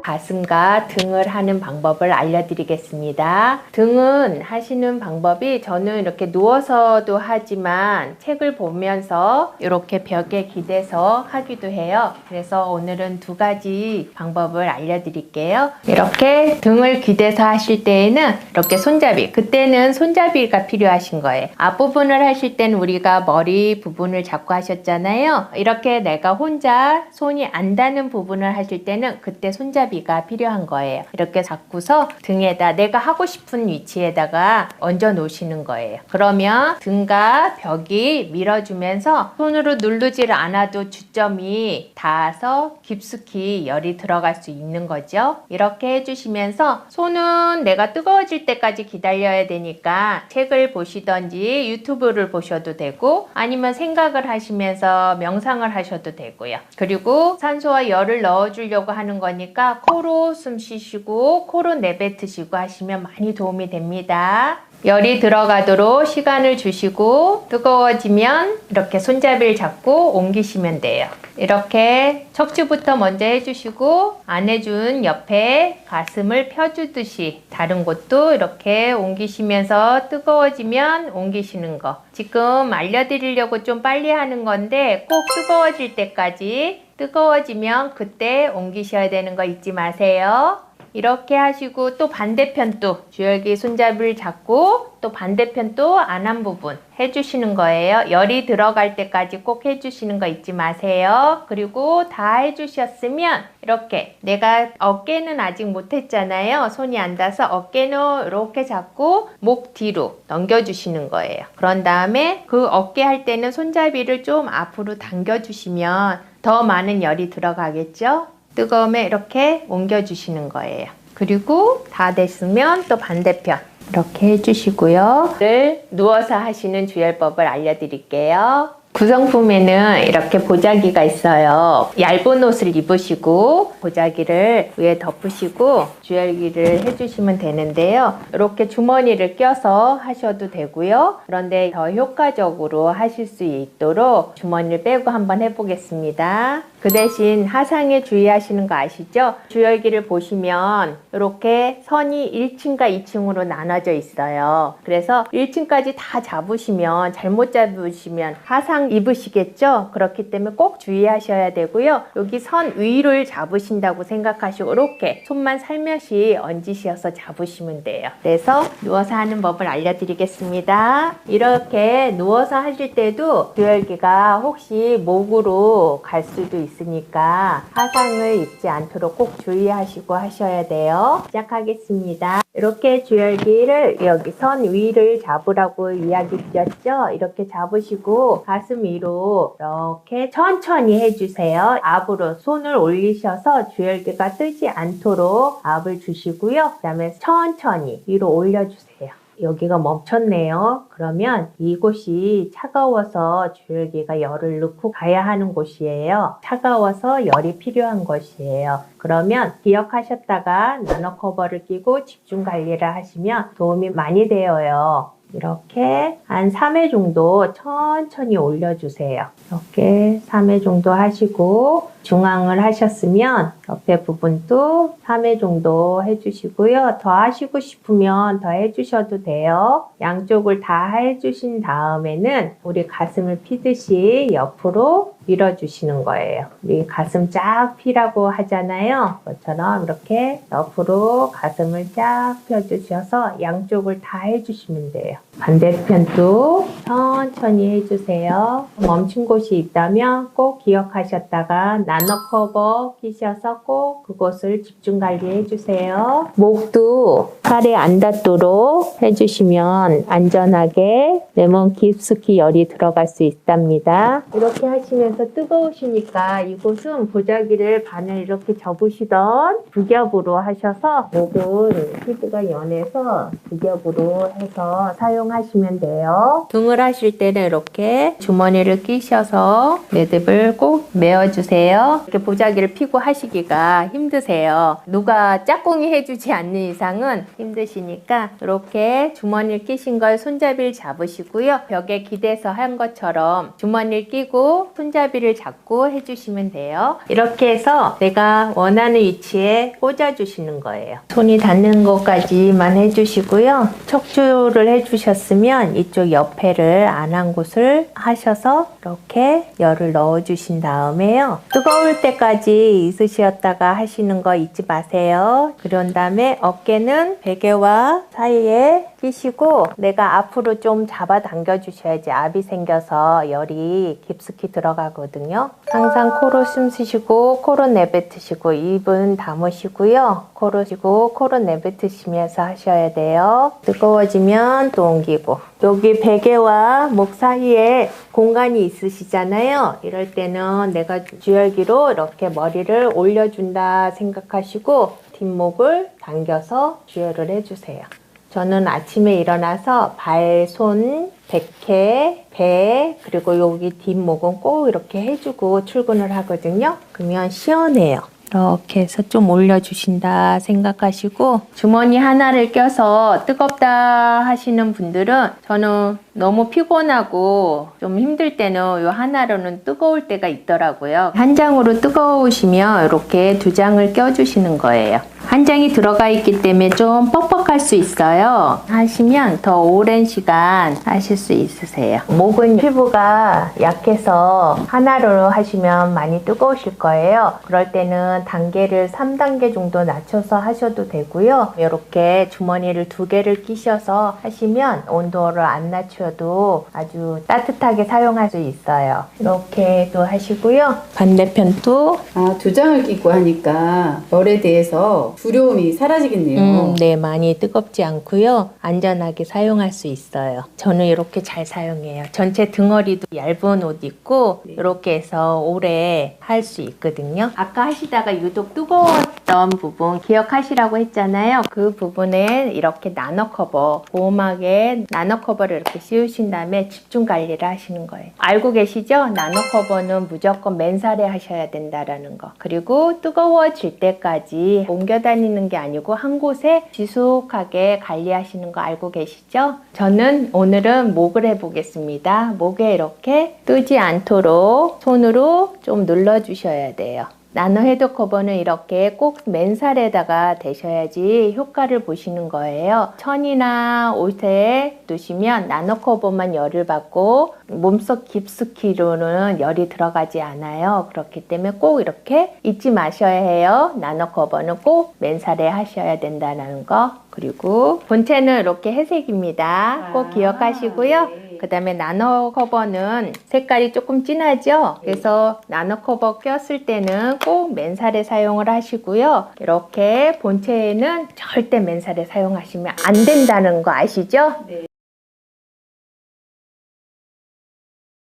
가슴과 등을 하는 방법을 알려드리겠습니다. 등은 하시는 방법이 저는 이렇게 누워서도 하지만 책을 보면서 이렇게 벽에 기대서 하기도 해요. 그래서 오늘은 두 가지 방법을 알려드릴게요. 이렇게 등을 기대서 하실 때에는 이렇게 손잡이, 그때는 손잡이가 필요하신 거예요. 앞부분을 하실 때는 우리가 머리 부분을 잡고 하셨잖아요. 이렇게 내가 혼자 손이 안 닿는 부분을 하실 때는 그때 손잡이가 필요한 거예요. 이렇게 잡고서 등에다 내가 하고 싶은 위치에다가 얹어 놓으시는 거예요. 그러면 등과 벽이 밀어주면서 손으로 누르지를 않아도 주점이 닿아서 깊숙이 열이 들어갈 수 있는 거죠. 이렇게 해주시면서 손은 내가 뜨거워질 때까지 기다려야 되니까 책을 보시던지 유튜브를 보셔도 되고 아니면 생각을 하시면서 명상을 하셔도 되고요. 그리고 산소와 열을 넣어주려고 하는 거니까 코로 숨 쉬시고 코로 내뱉으시고 하시면 많이 도움이 됩니다. 열이 들어가도록 시간을 주시고 뜨거워지면 이렇게 손잡이를 잡고 옮기시면 돼요. 이렇게 척추부터 먼저 해주시고 안 해준 옆에 가슴을 펴주듯이 다른 곳도 이렇게 옮기시면서 뜨거워지면 옮기시는 거. 지금 알려드리려고 좀 빨리 하는 건데 꼭 뜨거워질 때까지, 뜨거워지면 그때 옮기셔야 되는 거 잊지 마세요. 이렇게 하시고 또 반대편도 주열기 손잡이를 잡고 또 반대편 또 안 한 부분 해주시는 거예요. 열이 들어갈 때까지 꼭 해주시는 거 잊지 마세요. 그리고 다 해주셨으면 이렇게 내가 어깨는 아직 못했잖아요. 손이 안 닿아서 어깨는 이렇게 잡고 목 뒤로 넘겨주시는 거예요. 그런 다음에 그 어깨 할 때는 손잡이를 좀 앞으로 당겨주시면 더 많은 열이 들어가겠죠? 뜨거우면 이렇게 옮겨주시는 거예요. 그리고 다 됐으면 또 반대편 이렇게 해주시고요. 누워서 하시는 주열법을 알려드릴게요. 구성품에는 이렇게 보자기가 있어요. 얇은 옷을 입으시고 보자기를 위에 덮으시고 주열기를 해주시면 되는데요. 이렇게 주머니를 껴서 하셔도 되고요. 그런데 더 효과적으로 하실 수 있도록 주머니를 빼고 한번 해보겠습니다. 그 대신 하상에 주의하시는 거 아시죠? 주열기를 보시면 이렇게 선이 1층과 2층으로 나눠져 있어요. 그래서 1층까지 다 잡으시면 잘못 잡으시면 하상 입으시겠죠? 그렇기 때문에 꼭 주의하셔야 되고요. 여기 선 위를 잡으신다고 생각하시고 이렇게 손만 살며시 얹으셔서 잡으시면 돼요. 그래서 누워서 하는 법을 알려드리겠습니다. 이렇게 누워서 하실 때도 주열기가 혹시 목으로 갈 수도 있으니까 하상을 입지 않도록 꼭 주의하시고 하셔야 돼요. 시작하겠습니다. 이렇게 주열기를 여기 선 위를 잡으라고 이야기 드렸죠? 이렇게 잡으시고 가슴 위로 이렇게 천천히 해주세요. 앞으로 손을 올리셔서 주열기가 뜨지 않도록 압을 주시고요. 그 다음에 천천히 위로 올려주세요. 여기가 멈췄네요. 그러면 이곳이 차가워서 주열기가 열을 넣고 가야 하는 곳이에요. 차가워서 열이 필요한 곳이에요. 그러면 기억하셨다가 나노 커버를 끼고 집중 관리를 하시면 도움이 많이 되어요. 이렇게 한 3회 정도 천천히 올려주세요. 이렇게 3회 정도 하시고 중앙을 하셨으면 옆에 부분도 3회 정도 해주시고요. 더 하시고 싶으면 더 해주셔도 돼요. 양쪽을 다 해주신 다음에는 우리 가슴을 피듯이 옆으로 밀어주시는 거예요. 우리 가슴 쫙 피라고 하잖아요. 그것처럼 이렇게 옆으로 가슴을 쫙 펴주셔서 양쪽을 다 해주시면 돼요. 반대편도 천천히 해주세요. 멈춘 곳이 있다면 꼭 기억하셨다가 나노 커버 끼셔서 꼭 그곳을 집중 관리해 주세요. 목도 살에 안 닿도록 해주시면 안전하게 레몬 깊숙이 열이 들어갈 수 있답니다. 이렇게 하시면서 뜨거우시니까 이곳은 보자기를 반을 이렇게 접으시던 두 겹으로 하셔서 목은 피부가 연해서 두 겹으로 해서 사용 사용하시면 돼요. 등을 하실 때는 이렇게 주머니를 끼셔서 매듭을 꼭 메어주세요. 이렇게 보자기를 피고 하시기가 힘드세요. 누가 짝꿍이 해주지 않는 이상은 힘드시니까 이렇게 주머니를 끼신 걸 손잡이를 잡으시고요. 벽에 기대서 한 것처럼 주머니를 끼고 손잡이를 잡고 해주시면 돼요. 이렇게 해서 내가 원하는 위치에 꽂아주시는 거예요. 손이 닿는 곳까지만 해주시고요. 척추를 해주셨으면 이쪽 옆에를 안 한 곳을 하셔서 이렇게 열을 넣어주신 다음에요. 뜨거울 때까지 있으셨다가 하시는 거 잊지 마세요. 그런 다음에 어깨는 베개와 사이에 끼시고 내가 앞으로 좀 잡아당겨 주셔야지 압이 생겨서 열이 깊숙이 들어가거든요. 항상 코로 숨 쉬시고 코로 내뱉으시고 입은 담으시고요. 코로 쉬고 코로 내뱉으시면서 하셔야 돼요. 뜨거워지면 또 옮기고 여기 베개와 목 사이에 공간이 있으시잖아요. 이럴 때는 내가 주열기로 이렇게 머리를 올려준다 생각하시고 뒷목을 당겨서 주열을 해주세요. 저는 아침에 일어나서 발, 손, 백회, 배 그리고 여기 뒷목은 꼭 이렇게 해주고 출근을 하거든요. 그러면 시원해요. 이렇게 해서 좀 올려주신다 생각하시고 주머니 하나를 껴서 뜨겁다 하시는 분들은 저는 너무 피곤하고 좀 힘들 때는 이 하나로는 뜨거울 때가 있더라고요. 한 장으로 뜨거우시면 이렇게 두 장을 껴주시는 거예요. 한 장이 들어가 있기 때문에 좀 뻑뻑할 수 있어요. 하시면 더 오랜 시간 하실 수 있으세요. 목은 피부가 약해서 하나로 하시면 많이 뜨거우실 거예요. 그럴 때는 단계를 3단계 정도 낮춰서 하셔도 되고요. 이렇게 주머니를 2개를 끼셔서 하시면 온도를 안 낮춰도 아주 따뜻하게 사용할 수 있어요. 이렇게도 하시고요. 반대편도 2장을 끼고 하니까 열에 대해서 두려움이 사라지겠네요. 네, 많이 뜨겁지 않고요. 안전하게 사용할 수 있어요. 저는 이렇게 잘 사용해요. 전체 등허리도 얇은 옷 입고 이렇게 해서 오래 할 수 있거든요. 아까 하시다가 유독 뜨거웠던 부분 기억하시라고 했잖아요. 그 부분에 이렇게 나노 커버, 보호막에 나노 커버를 이렇게 씌우신 다음에 집중 관리를 하시는 거예요. 알고 계시죠? 나노 커버는 무조건 맨살에 하셔야 된다라는 거. 그리고 뜨거워질 때까지 옮겨 다니는 게 아니고 한 곳에 지속하게 관리하시는 거 알고 계시죠? 저는 오늘은 목을 해보겠습니다. 목에 이렇게 뜨지 않도록 손으로 좀 눌러주셔야 돼요. 나노 헤드 커버는 이렇게 꼭 맨살에다가 대셔야지 효과를 보시는 거예요. 천이나 옷에 두시면 나노 커버만 열을 받고 몸속 깊숙이로는 열이 들어가지 않아요. 그렇기 때문에 꼭 이렇게 잊지 마셔야 해요. 나노 커버는 꼭 맨살에 하셔야 된다는 거. 그리고 본체는 이렇게 회색입니다. 꼭 기억하시고요. 네. 그 다음에 나노 커버는 색깔이 조금 진하죠? 그래서 나노 커버 꼈을 때는 꼭 맨살에 사용을 하시고요. 이렇게 본체에는 절대 맨살에 사용하시면 안 된다는 거 아시죠? 네.